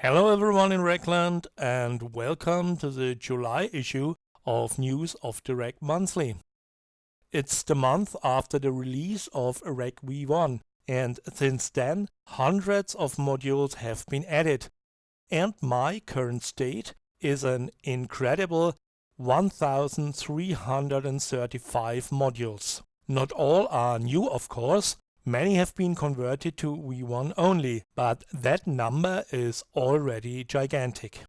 Hello everyone in Rackland and welcome to the July issue of News of the Rack Monthly. It's the month after the release of Rack V1 and since then hundreds of modules have been added and my current state is an incredible 1335 modules. Not all are new of course. Many have been converted to V1 only, but that number is already gigantic.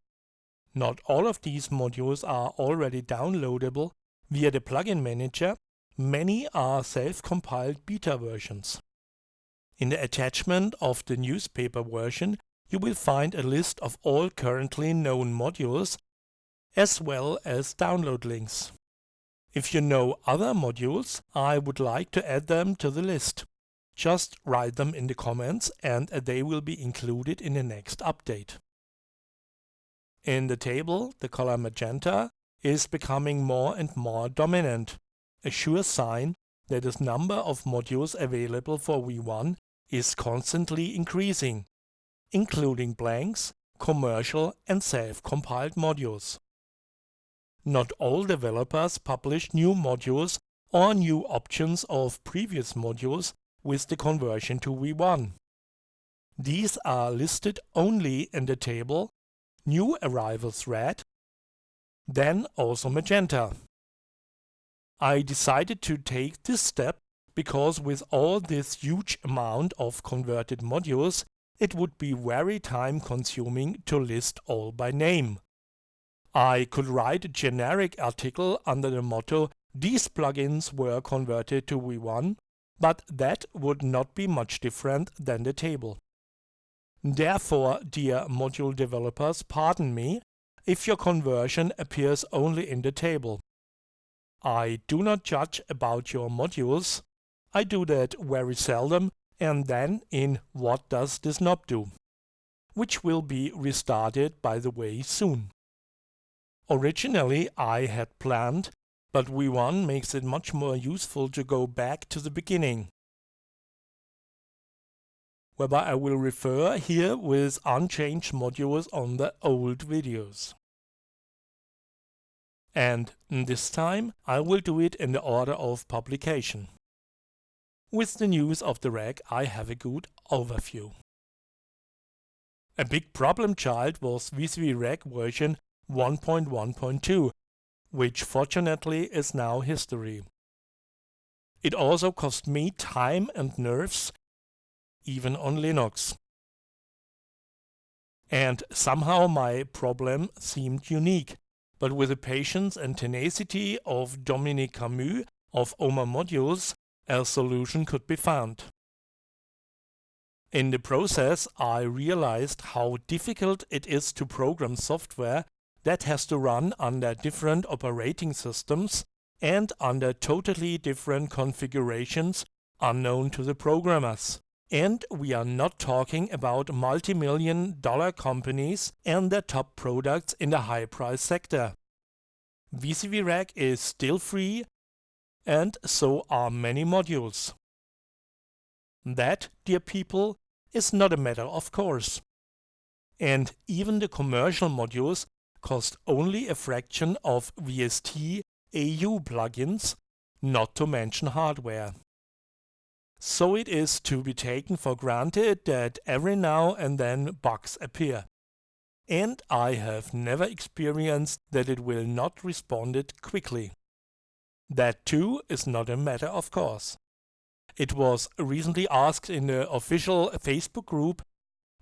Not all of these modules are already downloadable via the plugin manager. Many are self-compiled beta versions. In the attachment of the newspaper version, you will find a list of all currently known modules as well as download links. If you know other modules, I would like to add them to the list. Just write them in the comments and they will be included in the next update. In the table, the color magenta is becoming more and more dominant, a sure sign that the number of modules available for V1 is constantly increasing, including blanks, commercial and self-compiled modules. Not all developers publish new modules or new options of previous modules with the conversion to V1. These are listed only in the table New Arrivals Red, then also Magenta. I decided to take this step because with all this huge amount of converted modules, it would be very time consuming to list all by name. I could write a generic article under the motto "These plugins were converted to V1", but that would not be much different than the table. Therefore, dear module developers, pardon me if your conversion appears only in the table. I do not judge about your modules. I do that very seldom and then in What Does This Knob Do?, which will be restarted by the way soon. Originally I had planned, but V1 makes it much more useful to go back to the beginning, whereby I will refer here with unchanged modules on the old videos. And this time I will do it in the order of publication. With the news of the rack I have a good overview. A big problem child was VCV Rack version 1.1.2, which fortunately is now history. It also cost me time and nerves, even on Linux. And somehow my problem seemed unique, but with the patience and tenacity of Dominique Camus of OMA Modules, a solution could be found. In the process I realized how difficult it is to program software that has to run under different operating systems and under totally different configurations unknown to the programmers. And we are not talking about multi-million-dollar companies and their top products in the high-price sector. VCV Rack is still free, and so are many modules. That, dear people, is not a matter of course. And even the commercial modules cost only a fraction of VST AU plugins, not to mention hardware. So it is to be taken for granted that every now and then bugs appear. And I have never experienced that it will not respond quickly. That too is not a matter of course. It was recently asked in the official Facebook group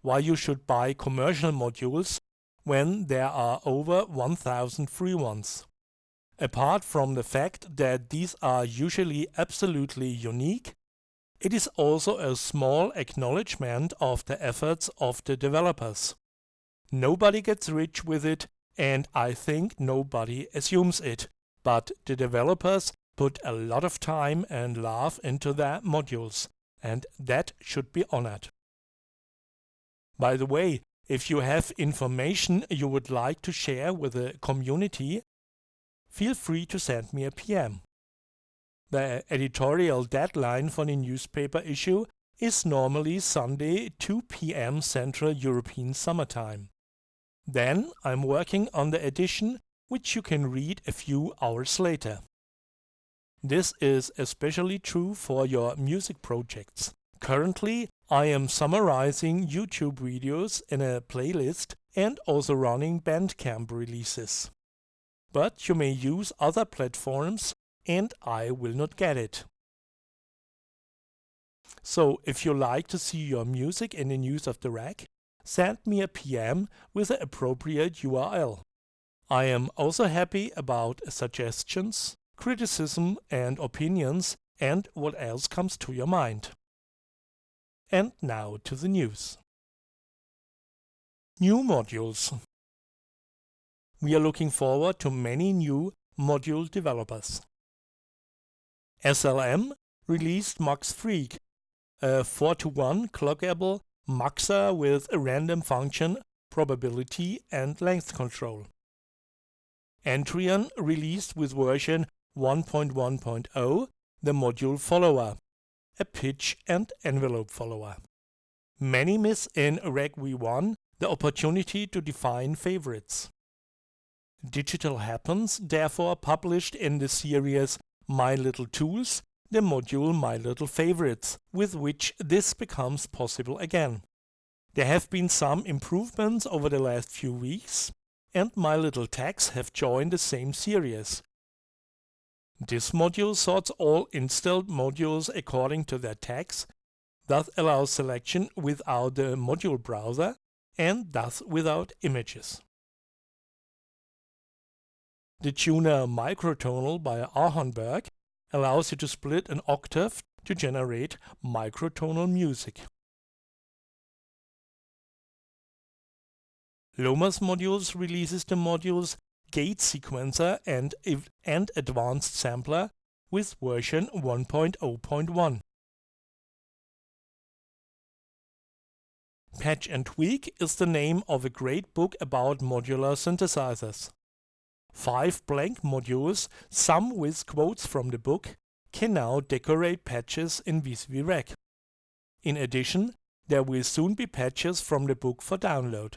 why you should buy commercial modules when there are over 1000 free ones. Apart from the fact that these are usually absolutely unique, it is also a small acknowledgement of the efforts of the developers. Nobody gets rich with it, and I think nobody assumes it, but the developers put a lot of time and love into their modules, and that should be honored. By the way, if you have information you would like to share with the community, feel free to send me a PM. The editorial deadline for the newspaper issue is normally Sunday 2 p.m. Central European Summertime. Then I'm working on the edition, which you can read a few hours later. This is especially true for your music projects. Currently, I am summarizing YouTube videos in a playlist and also running Bandcamp releases. But you may use other platforms and I will not get it. So if you like to see your music in the news of the rack, send me a PM with the appropriate URL. I am also happy about suggestions, criticism and opinions and what else comes to your mind. And now to the news. New modules. We are looking forward to many new module developers. SLM released Max Freak, a 4-to-1 clockable maxer with a random function, probability and length control. Entrion released with version 1.1.0 the module follower, a pitch and envelope follower. Many miss in Rack V1 the opportunity to define favorites. Digital Happens therefore published in the series My Little Tools the module My Little Favorites, with which this becomes possible again. There have been some improvements over the last few weeks, and My Little Tags have joined the same series. This module sorts all installed modules according to their tags, thus allows selection without the module browser and thus without images. The tuner Microtonal by Ahornberg allows you to split an octave to generate microtonal music. Lomas Modules releases the modules Gate Sequencer and Advanced Sampler with version 1.0.1. Patch and Tweak is the name of a great book about modular synthesizers. 5 blank modules, some with quotes from the book, can now decorate patches in VCV Rack. In addition, there will soon be patches from the book for download.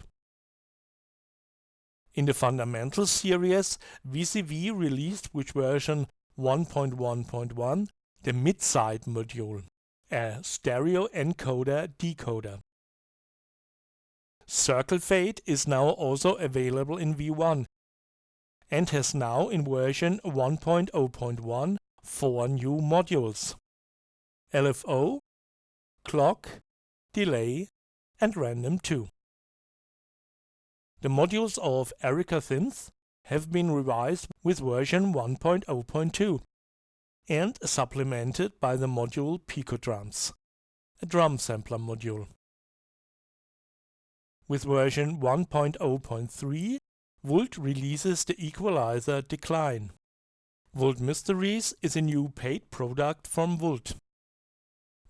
In the Fundamentals series, VCV released with version 1.1.1 the Midside module, a stereo encoder-decoder. Circle Fade is now also available in V1 and has now in version 1.0.1 4 new modules: LFO, Clock, Delay and Random 2. The modules of Erica Synth have been revised with version 1.0.2 and supplemented by the module Piko Drums, a drum sampler module. With version 1.0.3, Vult releases the equalizer Decline. Vult Mysteries is a new paid product from Vult,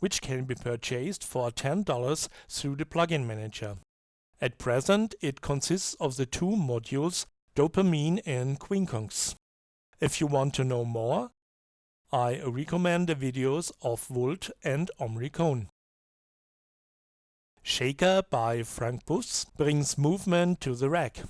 which can be purchased for $10 through the plugin manager. At present, it consists of the 2 modules Dopamine and Quincunx. If you want to know more, I recommend the videos of Vult and Omri Cohen. Shaker by Frank Buss brings movement to the rack.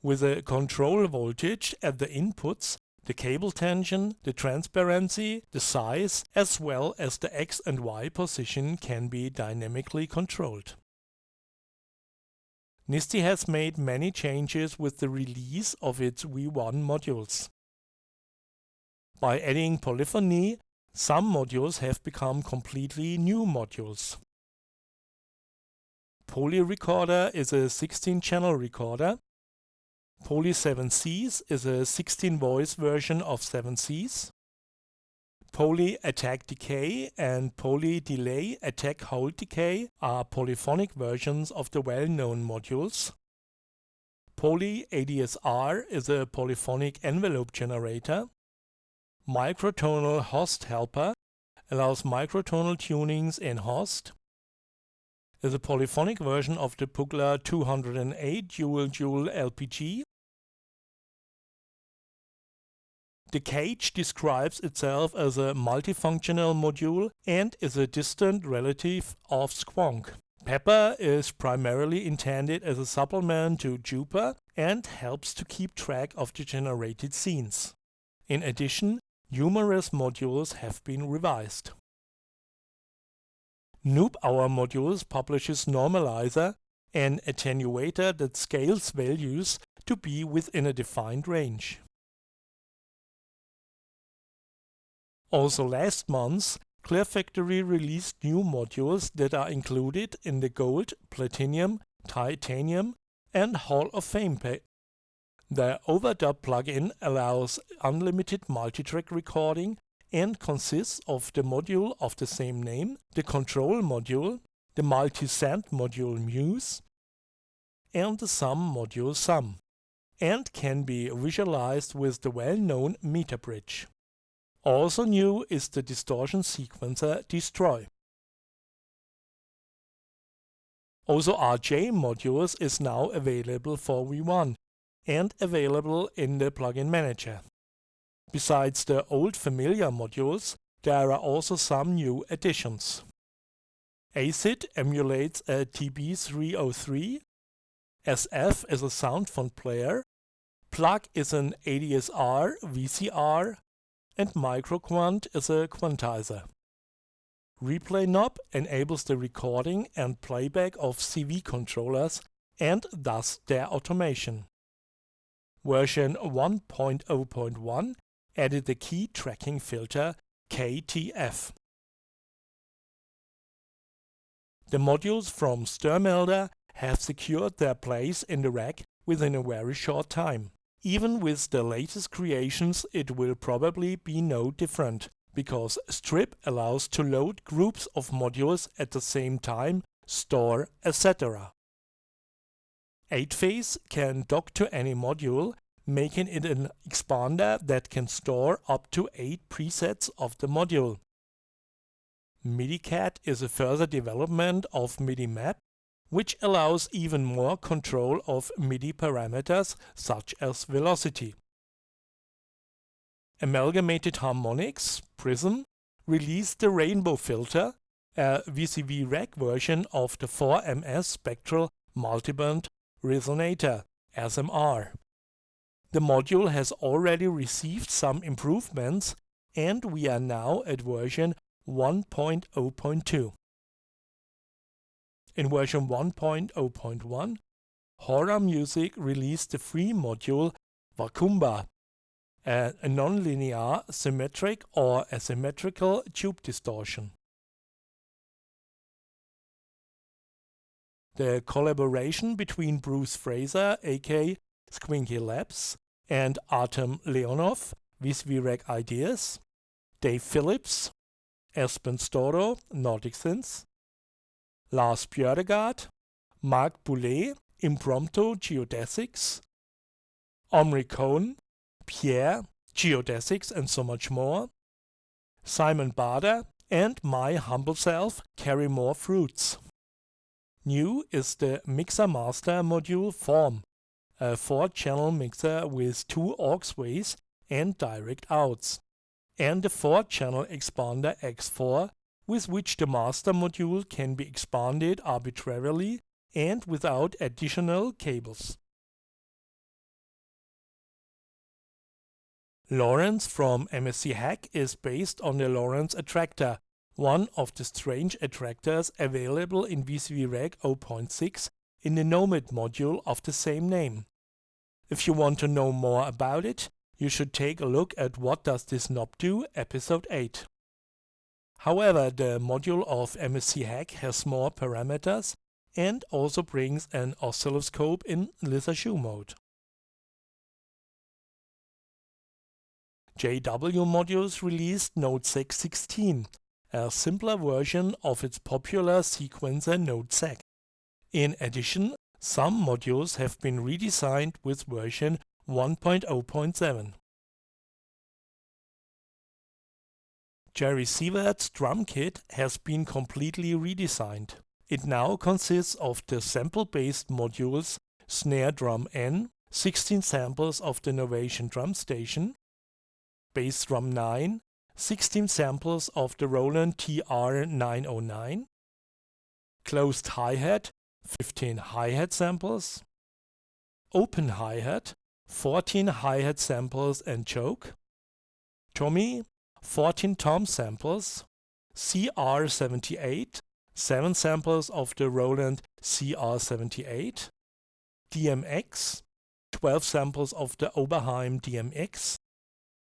With a control voltage at the inputs, the cable tension, the transparency, the size, as well as the X and Y position can be dynamically controlled. NIST has made many changes with the release of its V1 modules. By adding polyphony, some modules have become completely new modules. Poly Recorder is a 16-channel recorder. Poly 7Cs is a 16-voice version of 7Cs. Poly Attack Decay and Poly Delay Attack Hold Decay are polyphonic versions of the well-known modules. Poly ADSR is a polyphonic envelope generator. Microtonal Host Helper allows microtonal tunings in Host. Is a polyphonic version of the Pugler 208 dual LPG. The Cage describes itself as a multifunctional module and is a distant relative of Squonk. Pepper is primarily intended as a supplement to Jupyter and helps to keep track of the generated scenes. In addition, numerous modules have been revised. Noob Hour Modules publishes Normalizer, an attenuator that scales values to be within a defined range. Also last month, Klirrfactory released new modules that are included in the Gold, Platinum, Titanium and Hall of Fame pack. The Overdub plugin allows unlimited multitrack recording and consists of the module of the same name, the control module, the multi-send module Muse, and the sum module Sum, and can be visualized with the well-known meter bridge. Also new is the distortion sequencer Destroy. Also RJ modules is now available for V1 and available in the plugin manager. Besides the old familiar modules, there are also some new additions. ACID emulates a TB303, SF is a sound font player, Plug is an ADSR, VCR, and Microquant is a quantizer. Replay knob enables the recording and playback of CV controllers and thus their automation. Version 1.0.1 added the key tracking filter KTF. The modules from Störmelder have secured their place in the rack within a very short time. Even with the latest creations, it will probably be no different, because Strip allows to load groups of modules at the same time, store, etc. 8-phase can dock to any module, making it an expander that can store up to 8 presets of the module. MIDICAT is a further development of MIDI map, which allows even more control of MIDI parameters such as velocity. Amalgamated Harmonics, Prism, released the Rainbow Filter, a VCV Rack version of the 4MS Spectral Multiband Resonator, SMR. The module has already received some improvements and we are now at version 1.0.2. In version 1.0.1, Horror Music released the free module Vakumba, a nonlinear, symmetric or asymmetrical tube distortion. The collaboration between Bruce Fraser, aka Squinky Labs, and Artem Leonov, VCV Rack Ideas, Dave Phillips, Espen Storo, Nordic Synths, Lars Bjørdegaard, Mark Boulet, Impromptu Geodesics, Omri Cohen, Pierre, Geodesics and so much more, Simon Bader, and my humble self, Carry More Fruits. New is the Mixer Master module Form, a 4-channel mixer with 2 AUXways and direct outs, and the 4-channel expander X4, with which the master module can be expanded arbitrarily and without additional cables. Lawrence from MSC Hack is based on the Lawrence Attractor, one of the strange attractors available in VCV Rack 0.6 in the Nomad module of the same name. If you want to know more about it, you should take a look at What Does This Knob Do? Episode 8. However, the module of MSC Hack has more parameters and also brings an oscilloscope in Lizard mode. JW Modules released Node 616, a simpler version of its popular sequencer Node Sec. In addition, some modules have been redesigned with version 1.0.7. Jerry Sievert's drum kit has been completely redesigned. It now consists of the sample-based modules Snare Drum N, 16 samples of the Novation drum station, Bass Drum 9, 16 samples of the Roland TR909, closed hi-hat, 15 hi-hat samples, open hi-hat, 14 hi-hat samples and choke, Tommy, 14 tom samples, CR78, 7 samples of the Roland CR78, DMX, 12 samples of the Oberheim DMX,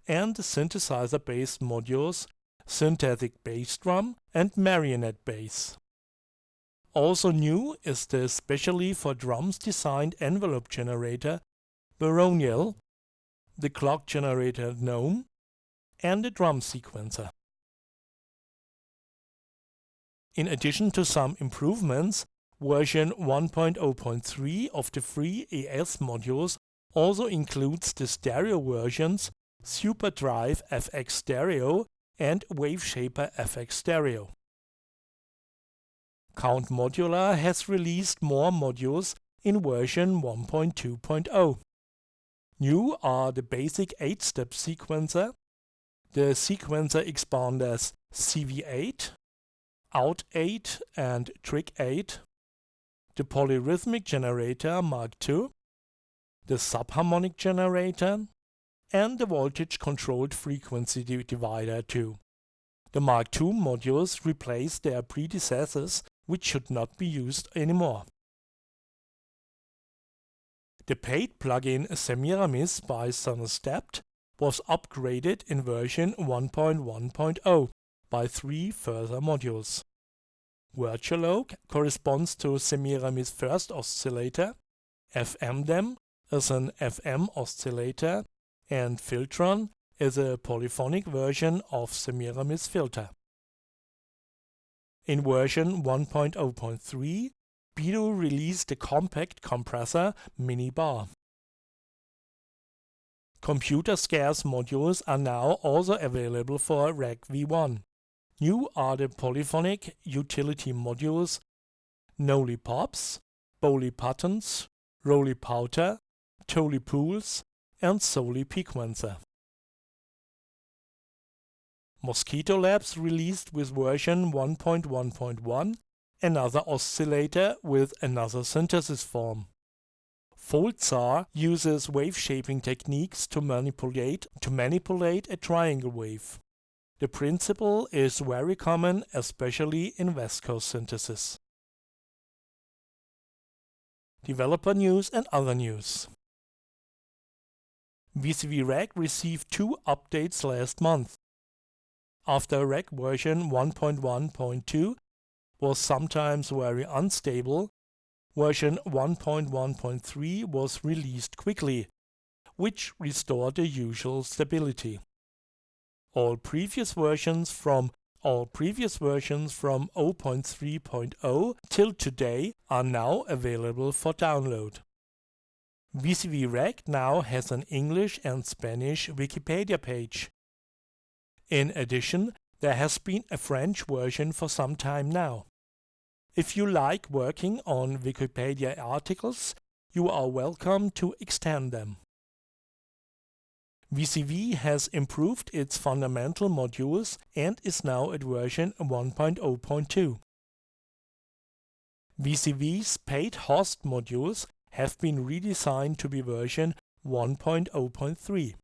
and synthesizer-based modules, synthetic bass drum and marionette bass. Also new is the specially for drums designed envelope generator Baronial, the clock generator Gnome, and the drum sequencer. In addition to some improvements, version 1.0.3 of the free ES modules also includes the stereo versions SuperDrive FX Stereo and Waveshaper FX Stereo. Count Modular has released more modules in version 1.2.0. New are the basic 8-step sequencer, the sequencer expanders CV8, Out8 and Trick8, the polyrhythmic generator Mark II, the subharmonic generator, and the voltage-controlled frequency divider too. The Mark II modules replace their predecessors, which should not be used anymore. The paid plugin Semiramis by Sonostept was upgraded in version 1.1.0 by 3 further modules. Virtualogue corresponds to Semiramis' first oscillator, FMDEM is an FM oscillator, and Filtron is a polyphonic version of Semiramis filter. In version 1.0.3, Piko released the compact compressor Minibar. Computer-scarce modules are now also available for Rack V1. New are the polyphonic utility modules Noli Pops, Bowly Buttons, Roly Powder, Toly Pools, and Soli Pequencer. Mosquito Labs released with version 1.1.1 another oscillator with another synthesis form. Foltzar uses wave shaping techniques to manipulate a triangle wave. The principle is very common, especially in West Coast synthesis. Developer news and other news. VCV Rack received 2 updates last month. After Rack version 1.1.2 was sometimes very unstable, version 1.1.3 was released quickly, which restored the usual stability. All previous versions from 0.3.0 till today are now available for download. VCV Rack now has an English and Spanish Wikipedia page. In addition, there has been a French version for some time now. If you like working on Wikipedia articles, you are welcome to extend them. VCV has improved its fundamental modules and is now at version 1.0.2. VCV's paid host modules have been redesigned to be version 1.0.3.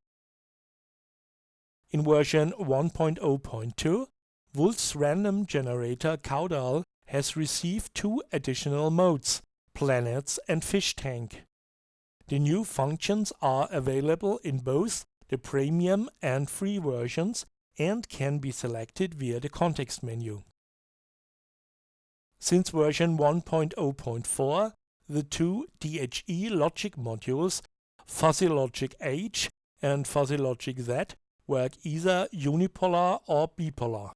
In version 1.0.2, Vult's random generator Caudal has received 2 additional modes, Planets and Fish Tank. The new functions are available in both the premium and free versions and can be selected via the context menu. Since version 1.0.4, the 2 DHE logic modules, Fuzzy Logic H and Fuzzy Logic Z, work either unipolar or bipolar.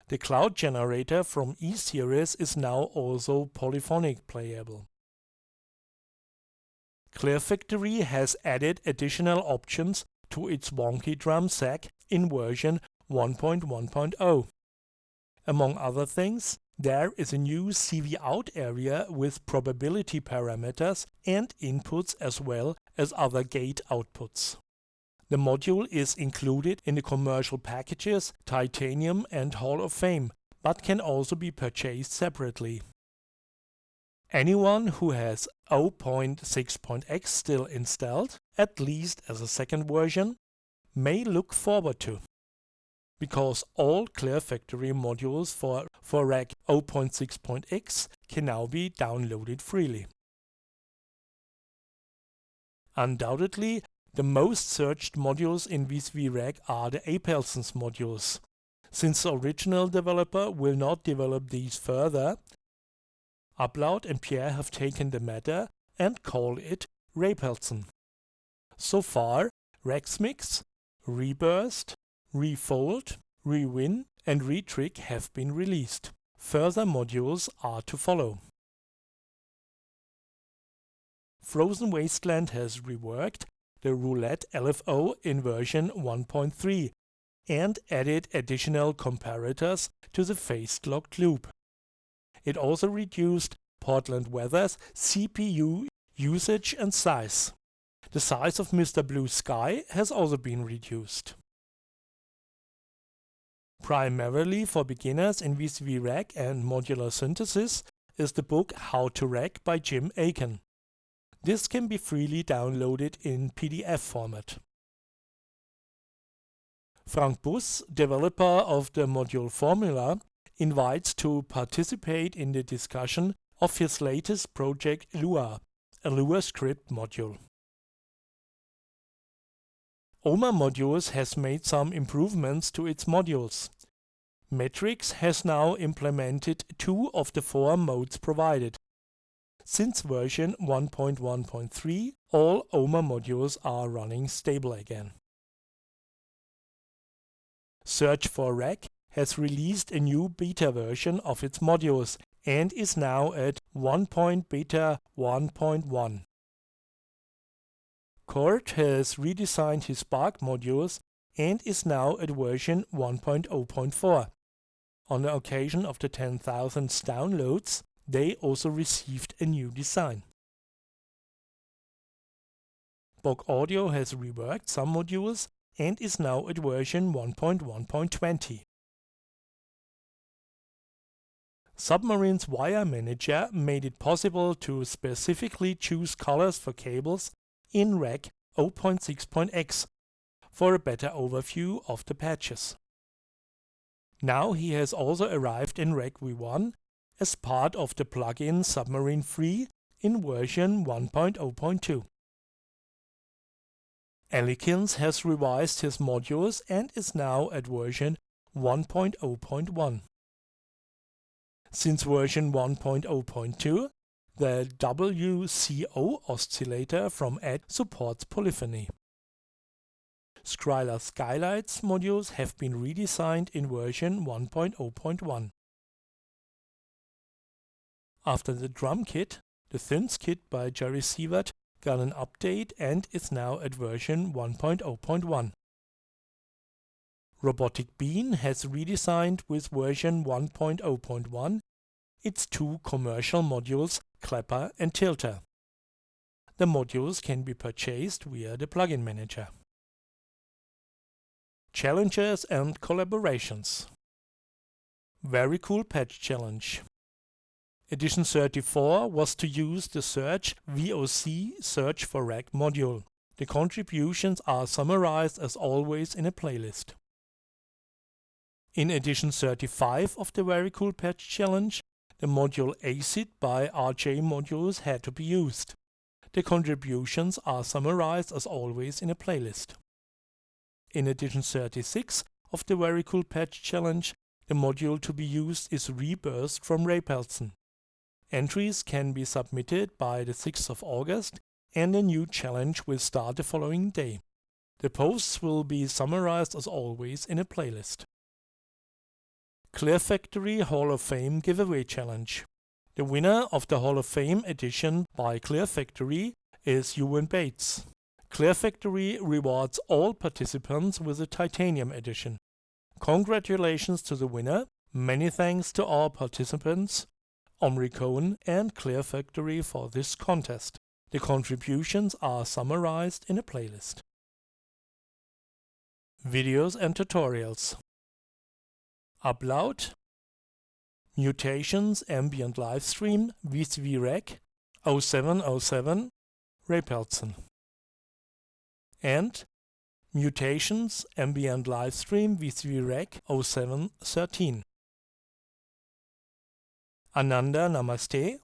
The cloud generator from E-Series is now also polyphonic playable. Klirrfactory has added additional options to its wonky drum set in version 1.1.0. Among other things, there is a new CV out area with probability parameters and inputs as well as other gate outputs. The module is included in the commercial packages Titanium and Hall of Fame, but can also be purchased separately. Anyone who has 0.6.x still installed, at least as a second version, may look forward to, because all Klirrfactory modules for Rack 0.6.x can now be downloaded freely. Undoubtedly, the most searched modules in VCV Rack are the Peterson's modules. Since the original developer will not develop these further, Ablaut and Pierre have taken the matter and call it Peterson. So far, Racksmix, Reburst, Refold, Rewin and Retrick have been released. Further modules are to follow. Frozen Wasteland has reworked the Roulette LFO in version 1.3 and added additional comparators to the phased locked loop. It also reduced Portland Weather's CPU usage and size. The size of Mr. Blue Sky has also been reduced. Primarily for beginners in VCV Rack and modular synthesis is the book How to Rack by Jim Aiken. This can be freely downloaded in PDF format. Frank Buss, developer of the module Formula, invites to participate in the discussion of his latest project Lua, a Lua script module. OMA Modules has made some improvements to its modules. Metrics has now implemented 2 of the 4 modes provided. Since version 1.1.3, all OMA modules are running stable again. Search for Rack has released a new beta version of its modules and is now at 1.beta 1.1. Kort has redesigned his Spark modules and is now at version 1.0.4. On the occasion of the 10,000th downloads, they also received a new design. Borg Audio has reworked some modules and is now at version 1.1.20. Submarine's Wire Manager made it possible to specifically choose colors for cables in Rack 0.6.x for a better overview of the patches. Now he has also arrived in Rack V1 as part of the plugin Submarine Free in version 1.0.2. Alikins has revised his modules and is now at version 1.0.1. Since version 1.0.2, the WCO oscillator from AD supports polyphony. Skrilla Skylights modules have been redesigned in version 1.0.1. After the drum kit, the Synths kit by Jerry Sievert got an update and is now at version 1.0.1. Robotic Bean has redesigned with version 1.0.1 its 2 commercial modules, Clapper and Tilter. The modules can be purchased via the plugin manager. Challenges and collaborations. Very cool patch challenge. Edition 34 was to use the Search VOC Search for Rack module. The contributions are summarized as always in a playlist. In edition 35 of the Very Cool Patch Challenge, the module ACID by RJ Modules had to be used. The contributions are summarized as always in a playlist. In edition 36 of the Very Cool Patch Challenge, the module to be used is Reburst from Peterson. Entries can be submitted by the 6th of August and a new challenge will start the following day. The posts will be summarized as always in a playlist. Klirrfactory Hall of Fame Giveaway Challenge. The winner of the Hall of Fame edition by Klirrfactory is Ewan Bates. Klirrfactory rewards all participants with a titanium edition. Congratulations to the winner, many thanks to all participants, Omri Cohen and Klirrfactory for this contest. The contributions are summarized in a playlist. Videos and tutorials. Ablaut, Mutations Ambient Livestream VCV Rack 0707 Peterson. And Mutations Ambient Livestream VCV Rack 0713. Ananda Namaste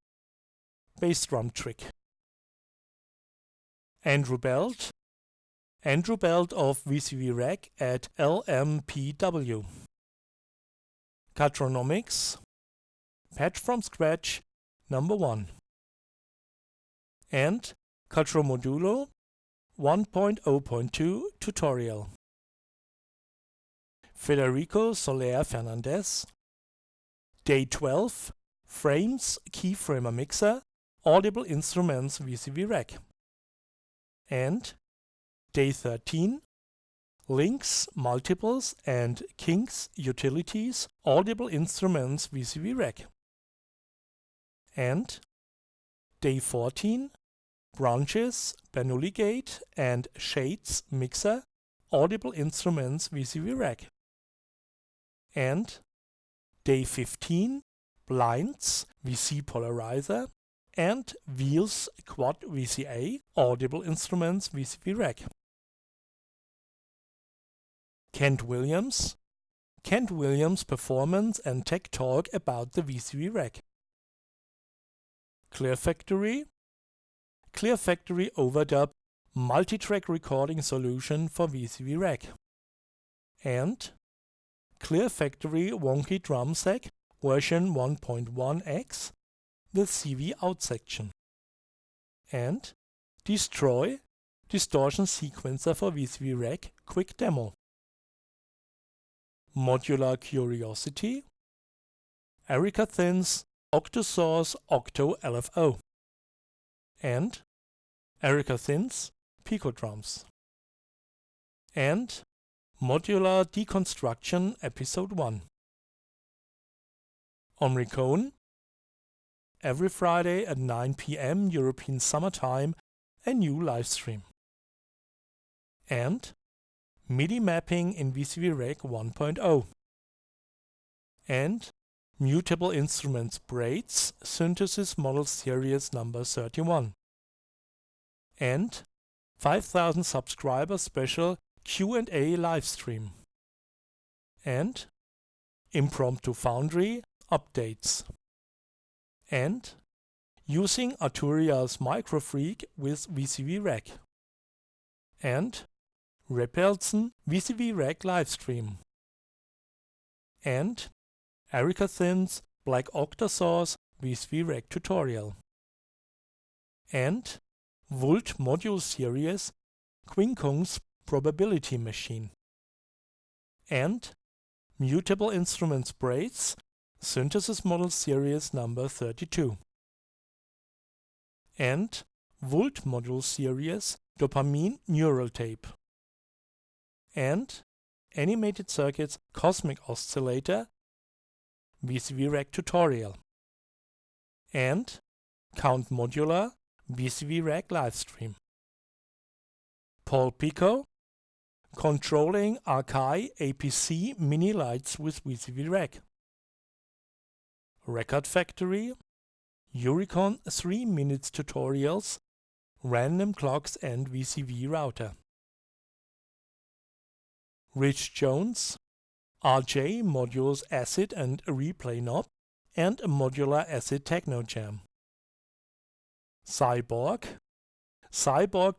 Bass Drum Trick. Andrew Belt of VCV Rack at LMPW. Catro Nomix Patch from Scratch number 1. And Catro Modulo 1.0.2 tutorial. Federico Fernández. Day 12 Frames Keyframer Mixer Audible Instruments VCV Rack. And Day 13 Links, Multiples and Kinks Utilities Audible Instruments VCV Rack. And Day 14 Branches, Bernoulli Gate and Shades Mixer Audible Instruments VCV Rack. And Day 15 Blinds, VC Polarizer and Wheels Quad VCA Audible Instruments VCV Rack. Kent Williams performance and tech talk about the VCV Rack. Klirrfactory overdub multi-track recording solution for VCV Rack. And Klirrfactory wonky drum sack version 1.1x, the CV out section. And Destroy distortion sequencer for VCV Rack quick demo. Modular Curiosity, Erica Thin's Octosource Octo LFO. And Erica Thin's Piko drums. And Modular Deconstruction Episode 1. Omri Cohen, every Friday at 9 p.m. European Summer Time, a new live stream. And MIDI mapping in VCV Rack 1.0. And Mutable Instruments Braids Synthesis Model Series number 31. And 5000 subscriber special Q&A livestream. And Impromptu Foundry updates. And using Arturia's Microfreak with VCV Rack. And Peterson VCV Rack livestream. And Erica Thin's Black Octosource VCV Rack tutorial. And Vult module series Quinkong's probability machine. And Mutable Instruments Braids Synthesis Model Series number 32. And Vult module series Dopamine Neural Tape. And Animated Circuits Cosmic Oscillator VCV Rack tutorial. And Count Modular VCV Rack livestream. Paul Piko controlling Archive APC mini lights with VCV Rack. Record Factory Euricon 3 minutes tutorials Random Clocks and VCV router. Rich Jones RJ modules acid and replay knob and a modular acid techno jam. SyBorg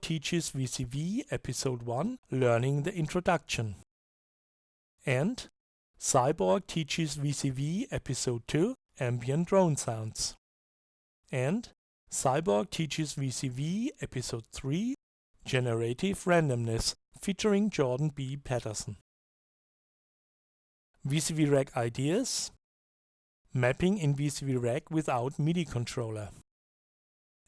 teaches VCV Episode 1 Learning the Introduction. And SyBorg teaches VCV Episode 2 Ambient Drone Sounds. And SyBorg teaches VCV Episode 3 Generative Randomness featuring Jordan B. Peterson. VCV Rack Ideas Mapping in VCV Rack without MIDI controller.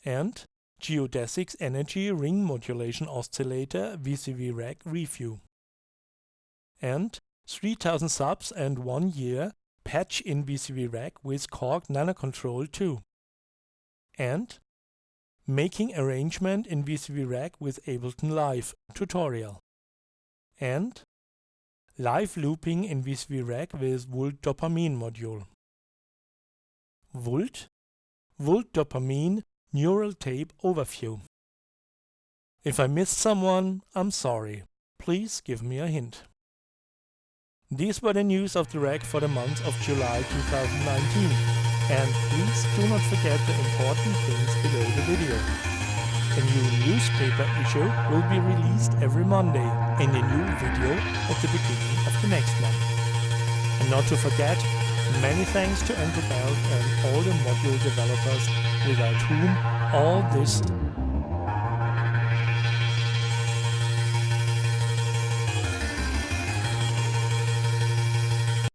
And Geodesics Energy Ring Modulation Oscillator VCV Rack Review. And 3000 subs and 1 year patch in VCV Rack with Korg Nanocontrol 2. And Making Arrangement in VCV Rack with Ableton Live tutorial. And Live Looping in VCV Rack with Vult Dopamine module. Vult, Vult Dopamine Neural Tape Overview. If I missed someone, I'm sorry. Please give me a hint. These were the news of the rack for the month of July 2019. And please do not forget the important things below the video. A new newspaper issue will be released every Monday and a new video at the beginning of the next month. And not to forget, many thanks to Belt and all the module developers without whom all this